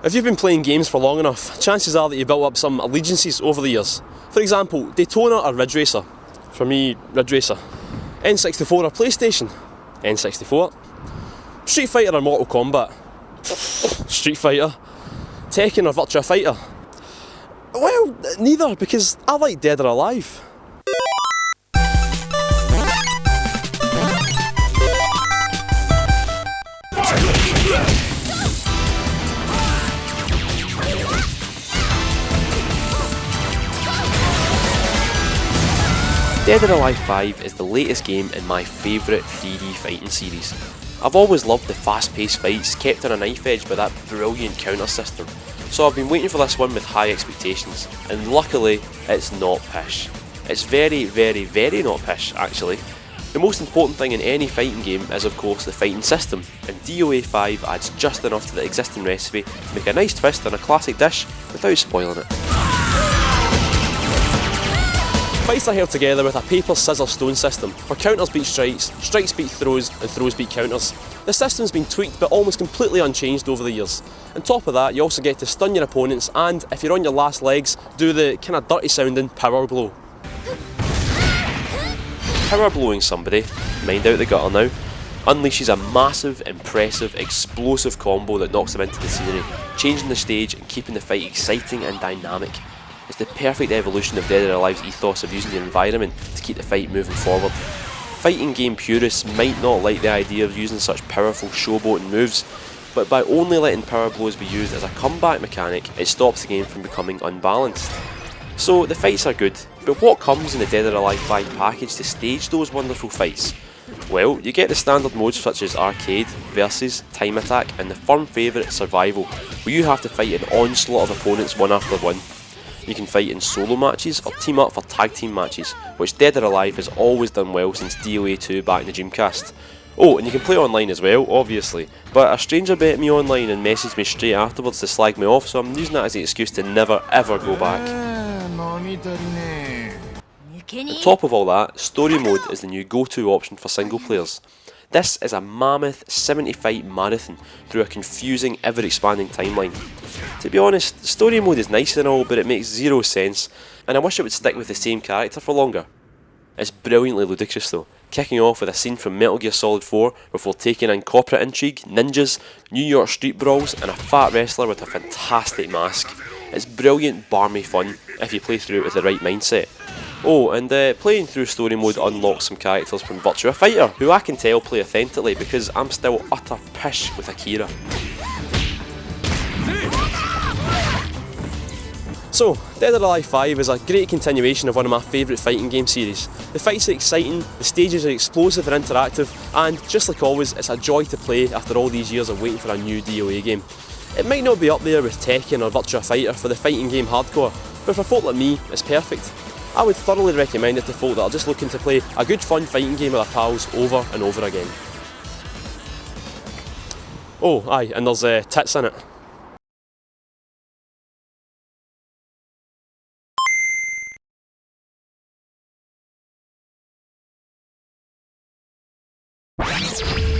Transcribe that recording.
If you've been playing games for long enough, chances are that you've built up some allegiances over the years. For example, Daytona or Ridge Racer? For me, Ridge Racer. N64 or PlayStation? N64. Street Fighter or Mortal Kombat? Street Fighter. Tekken or Virtua Fighter? Well, neither, because I like Dead or Alive. Dead or Alive 5 is the latest game in my favourite 3D fighting series. I've always loved the fast-paced fights kept on a knife edge by that brilliant counter system, so I've been waiting for this one with high expectations, and luckily it's not pish. It's very, very, very not pish actually. The most important thing in any fighting game is of course the fighting system, and DOA 5 adds just enough to the existing recipe to make a nice twist on a classic dish without spoiling it. Fights are held together with a paper, scissors, stone system, where counters beat strikes, strikes beat throws, and throws beat counters. The system's been tweaked but almost completely unchanged over the years. On top of that, you also get to stun your opponents and, if you're on your last legs, do the kinda dirty sounding power blow. Power blowing somebody, mind out the gutter now, unleashes a massive, impressive, explosive combo that knocks them into the scenery, changing the stage and keeping the fight exciting and dynamic. It's the perfect evolution of Dead or Alive's ethos of using your environment to keep the fight moving forward. Fighting game purists might not like the idea of using such powerful showboating moves, but by only letting power blows be used as a comeback mechanic, it stops the game from becoming unbalanced. So the fights are good, but what comes in the Dead or Alive 5 package to stage those wonderful fights? Well, you get the standard modes such as Arcade, Versus, Time Attack, and the firm favourite Survival, where you have to fight an onslaught of opponents one after one. You can fight in solo matches or team up for tag team matches, which Dead or Alive has always done well since DOA 2 back in the Dreamcast. Oh, and you can play online as well, obviously, but a stranger bet me online and messaged me straight afterwards to slag me off, so I'm using that as an excuse to never ever go back. On top of all that, Story Mode is the new go-to option for single players. This is a mammoth 70-fight marathon through a confusing, ever-expanding timeline. To be honest, Story Mode is nice and all, but it makes zero sense, and I wish it would stick with the same character for longer. It's brilliantly ludicrous though, kicking off with a scene from Metal Gear Solid 4 before taking in corporate intrigue, ninjas, New York street brawls, and a fat wrestler with a fantastic mask. It's brilliant, barmy fun if you play through it with the right mindset. Oh, and playing through Story Mode unlocks some characters from Virtua Fighter, who I can tell play authentically because I'm still utter pish with Akira. So, Dead or Alive 5 is a great continuation of one of my favourite fighting game series. The fights are exciting, the stages are explosive and interactive, and just like always, it's a joy to play after all these years of waiting for a new DOA game. It might not be up there with Tekken or Virtua Fighter for the fighting game hardcore, but for folk like me, it's perfect. I would thoroughly recommend it to folk that are just looking to play a good fun fighting game with their pals over and over again. Oh, aye, and there's tits in it. You